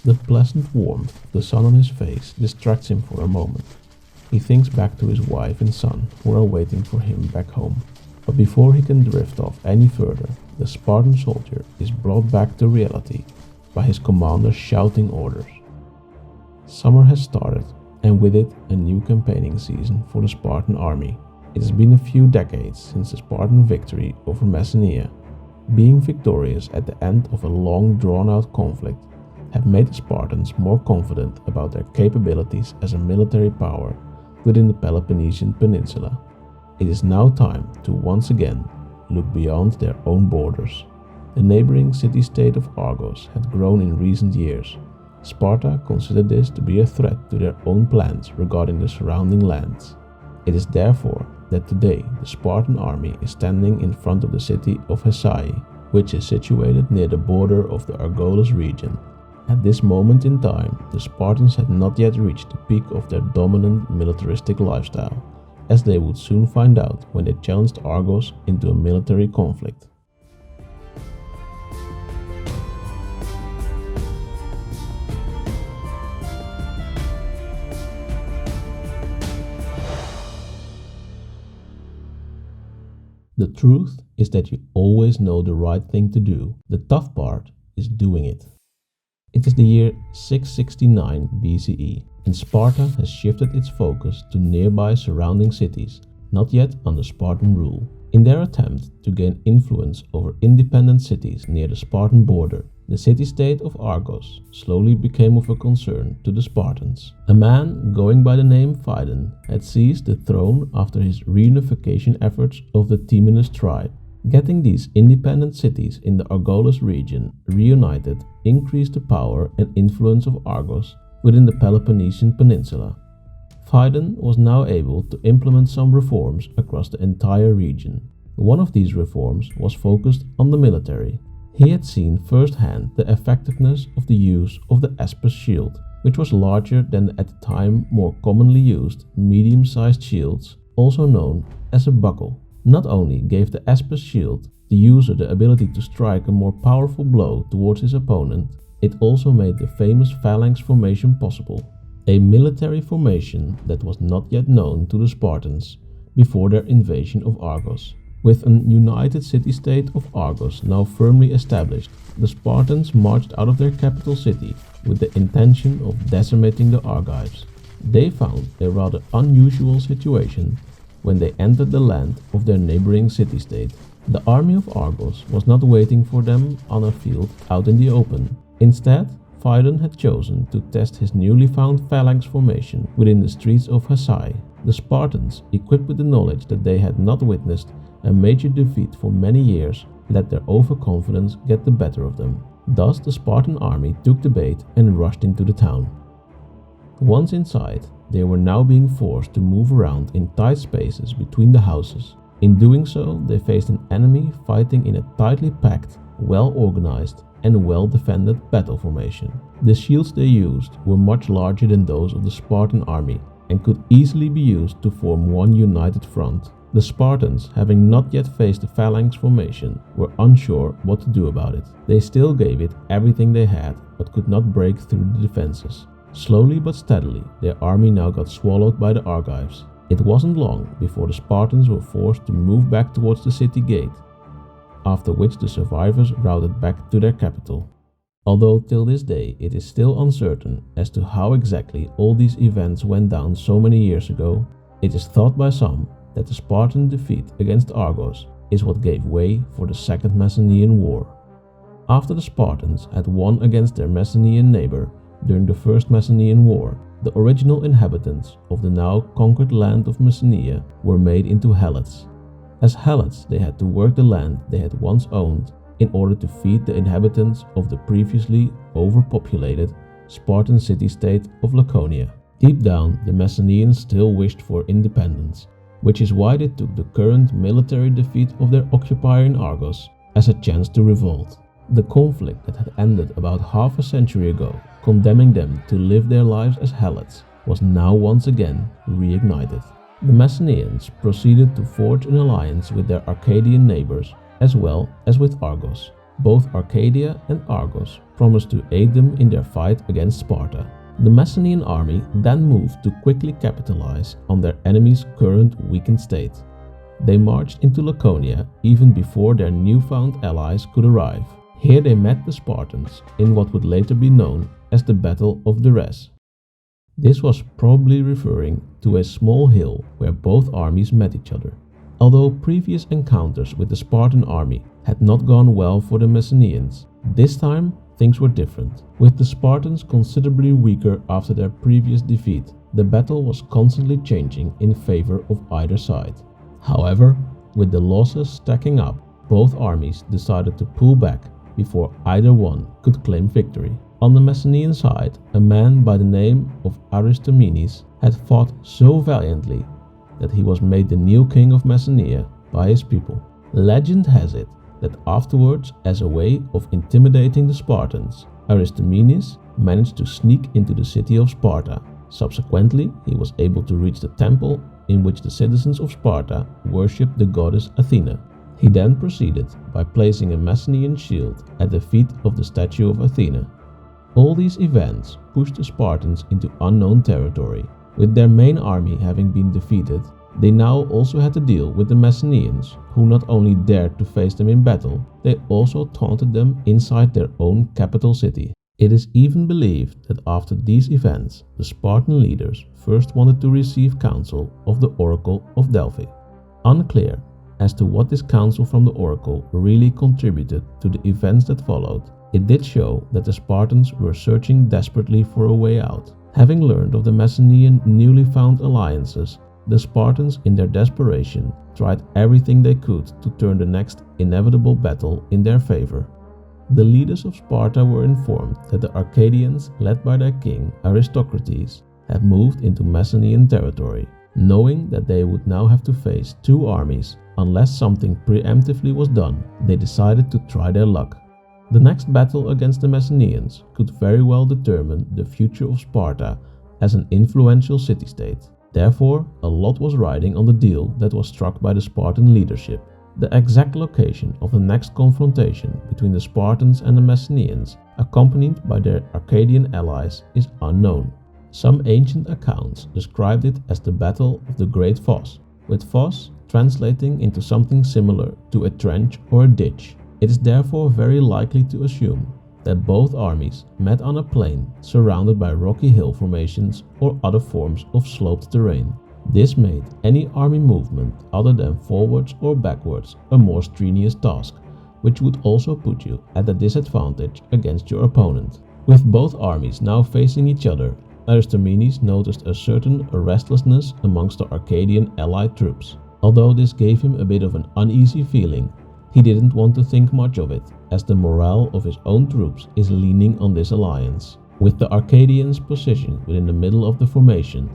The pleasant warmth of the sun on his face distracts him for a moment. He thinks back to his wife and son who are waiting for him back home. But before he can drift off any further, the Spartan soldier is brought back to reality by his commander shouting orders. Summer has started, and with it a new campaigning season for the Spartan army. It has been a few decades since the Spartan victory over Messenia. Being victorious at the end of a long drawn-out conflict had made the Spartans more confident about their capabilities as a military power within the Peloponnesian Peninsula. It is now time to once again look beyond their own borders. The neighbouring city-state of Argos had grown in recent years. Sparta considered this to be a threat to their own plans regarding the surrounding lands. It is therefore that today the Spartan army is standing in front of the city of Hesai, which is situated near the border of the Argos region. At this moment in time, the Spartans had not yet reached the peak of their dominant militaristic lifestyle, as they would soon find out when they challenged Argos into a military conflict. The truth is that you always know the right thing to do. The tough part is doing it. It is the year 669 BCE, and Sparta has shifted its focus to nearby surrounding cities, not yet under Spartan rule. In their attempt to gain influence over independent cities near the Spartan border, the city-state of Argos slowly became of a concern to the Spartans. A man going by the name Phidon had seized the throne after his reunification efforts of the Temenus tribe. Getting these independent cities in the Argolis region reunited increased the power and influence of Argos within the Peloponnesian Peninsula. Phidon was now able to implement some reforms across the entire region. One of these reforms was focused on the military. He had seen firsthand the effectiveness of the use of the Aspis shield, which was larger than the at the time more commonly used medium-sized shields, also known as a buckle. Not only gave the Aspis shield the user the ability to strike a more powerful blow towards his opponent, it also made the famous phalanx formation possible, a military formation that was not yet known to the Spartans before their invasion of Argos. With an united city-state of Argos now firmly established, the Spartans marched out of their capital city with the intention of decimating the Argives. They found a rather unusual situation when they entered the land of their neighbouring city-state. The army of Argos was not waiting for them on a field out in the open. Instead, Phidon had chosen to test his newly found phalanx formation within the streets of Hesai. The Spartans, equipped with the knowledge that they had not witnessed a major defeat for many years, let their overconfidence get the better of them. Thus the Spartan army took the bait and rushed into the town. Once inside, they were now being forced to move around in tight spaces between the houses. In doing so, they faced an enemy fighting in a tightly packed, well-organized and well-defended battle formation. The shields they used were much larger than those of the Spartan army and could easily be used to form one united front. The Spartans, having not yet faced the phalanx formation, were unsure what to do about it. They still gave it everything they had, but could not break through the defenses. Slowly but steadily, their army now got swallowed by the Argives. It wasn't long before the Spartans were forced to move back towards the city gate, after which the survivors routed back to their capital. Although till this day it is still uncertain as to how exactly all these events went down so many years ago, it is thought by some that the Spartan defeat against Argos is what gave way for the Second Messenian War. After the Spartans had won against their Messenian neighbor during the First Messenian War, the original inhabitants of the now conquered land of Messenia were made into helots. As helots, they had to work the land they had once owned in order to feed the inhabitants of the previously overpopulated Spartan city-state of Laconia. Deep down, the Messenians still wished for independence, which is why they took the current military defeat of their occupier in Argos as a chance to revolt. The conflict that had ended about half a century ago, condemning them to live their lives as helots, was now once again reignited. The Messenians proceeded to forge an alliance with their Arcadian neighbors as well as with Argos. Both Arcadia and Argos promised to aid them in their fight against Sparta. The Messenian army then moved to quickly capitalize on their enemy's current weakened state. They marched into Laconia even before their newfound allies could arrive. Here they met the Spartans in what would later be known as the Battle of Durrës. This was probably referring to a small hill where both armies met each other. Although previous encounters with the Spartan army had not gone well for the Messenians, this time things were different. With the Spartans considerably weaker after their previous defeat, the battle was constantly changing in favor of either side. However, with the losses stacking up, both armies decided to pull back before either one could claim victory. On the Messenian side, a man by the name of Aristomenes had fought so valiantly that he was made the new king of Messenia by his people. Legend has it that afterwards, as a way of intimidating the Spartans, Aristomenes managed to sneak into the city of Sparta. Subsequently, he was able to reach the temple in which the citizens of Sparta worshipped the goddess Athena. He then proceeded by placing a Messenian shield at the feet of the statue of Athena. All these events pushed the Spartans into unknown territory. With their main army having been defeated, they now also had to deal with the Messenians, who not only dared to face them in battle, they also taunted them inside their own capital city. It is even believed that after these events, the Spartan leaders first wanted to receive counsel of the Oracle of Delphi. Unclear as to what this counsel from the Oracle really contributed to the events that followed, it did show that the Spartans were searching desperately for a way out. Having learned of the Messenian newly found alliances, the Spartans in their desperation tried everything they could to turn the next inevitable battle in their favor. The leaders of Sparta were informed that the Arcadians, led by their king Aristocrates, had moved into Messenian territory. Knowing that they would now have to face two armies unless something preemptively was done, they decided to try their luck. The next battle against the Messenians could very well determine the future of Sparta as an influential city-state. Therefore, a lot was riding on the deal that was struck by the Spartan leadership. The exact location of the next confrontation between the Spartans and the Messenians, accompanied by their Arcadian allies, is unknown. Some ancient accounts described it as the Battle of the Great Fosse, with fosse translating into something similar to a trench or a ditch. It is therefore very likely to assume that both armies met on a plain surrounded by rocky hill formations or other forms of sloped terrain. This made any army movement other than forwards or backwards a more strenuous task, which would also put you at a disadvantage against your opponent. With both armies now facing each other, Aristomenes noticed a certain restlessness amongst the Arcadian allied troops. Although this gave him a bit of an uneasy feeling, he didn't want to think much of it, as the morale of his own troops is leaning on this alliance. With the Arcadians positioned within the middle of the formation,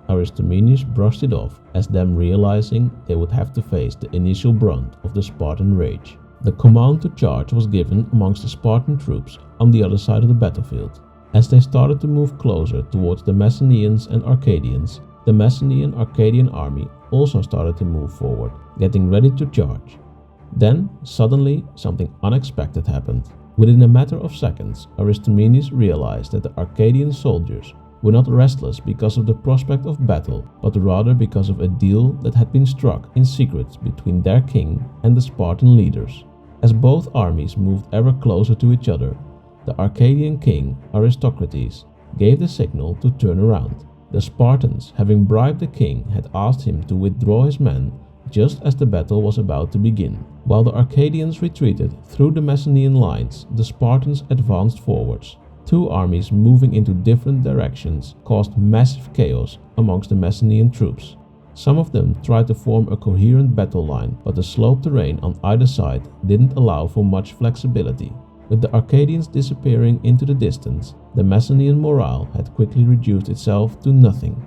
Aristomenes brushed it off as them realizing they would have to face the initial brunt of the Spartan rage. The command to charge was given amongst the Spartan troops on the other side of the battlefield. As they started to move closer towards the Messenians and Arcadians, the Messenian-Arcadian army also started to move forward, getting ready to charge. Then, suddenly, something unexpected happened. Within a matter of seconds, Aristomenes realized that the Arcadian soldiers were not restless because of the prospect of battle, but rather because of a deal that had been struck in secret between their king and the Spartan leaders. As both armies moved ever closer to each other, the Arcadian king, Aristocrates, gave the signal to turn around. The Spartans, having bribed the king, had asked him to withdraw his men just as the battle was about to begin. While the Arcadians retreated through the Messenian lines, the Spartans advanced forwards. Two armies moving into different directions caused massive chaos amongst the Messenian troops. Some of them tried to form a coherent battle line, but the sloped terrain on either side didn't allow for much flexibility. With the Arcadians disappearing into the distance, the Messenian morale had quickly reduced itself to nothing.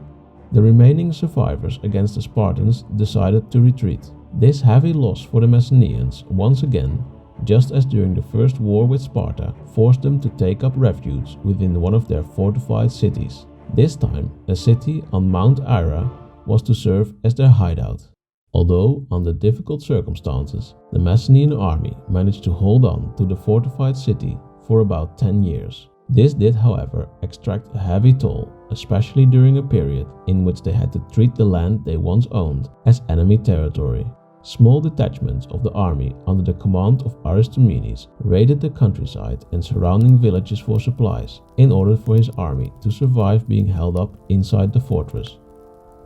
The remaining survivors against the Spartans decided to retreat. This heavy loss for the Messenians, once again, just as during the first war with Sparta, forced them to take up refuge within one of their fortified cities. This time, a city on Mount Ira was to serve as their hideout. Although under difficult circumstances, the Messenian army managed to hold on to the fortified city for about 10 years. This did, however, extract a heavy toll, especially during a period in which they had to treat the land they once owned as enemy territory. Small detachments of the army under the command of Aristomenes raided the countryside and surrounding villages for supplies, in order for his army to survive being held up inside the fortress.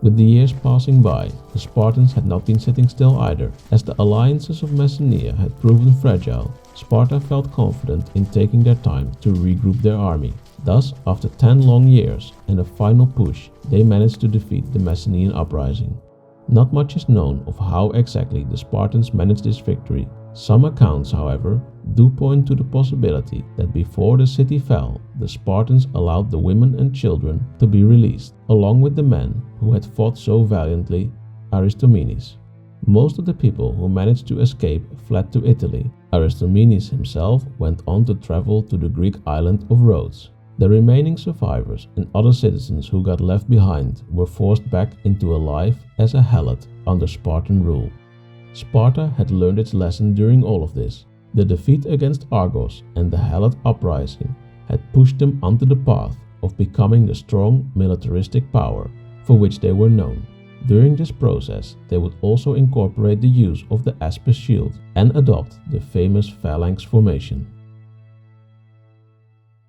With the years passing by, the Spartans had not been sitting still either. As the alliances of Messenia had proven fragile, Sparta felt confident in taking their time to regroup their army. Thus, after 10 long years and a final push, they managed to defeat the Messenian uprising. Not much is known of how exactly the Spartans managed this victory. Some accounts, however, do point to the possibility that before the city fell, the Spartans allowed the women and children to be released, along with the men who had fought so valiantly, Aristomenes. Most of the people who managed to escape fled to Italy. Aristomenes himself went on to travel to the Greek island of Rhodes. The remaining survivors and other citizens who got left behind were forced back into a life as a helot under Spartan rule. Sparta had learned its lesson during all of this. The defeat against Argos and the Helot uprising had pushed them onto the path of becoming the strong militaristic power for which they were known. During this process, they would also incorporate the use of the Aspis shield and adopt the famous phalanx formation.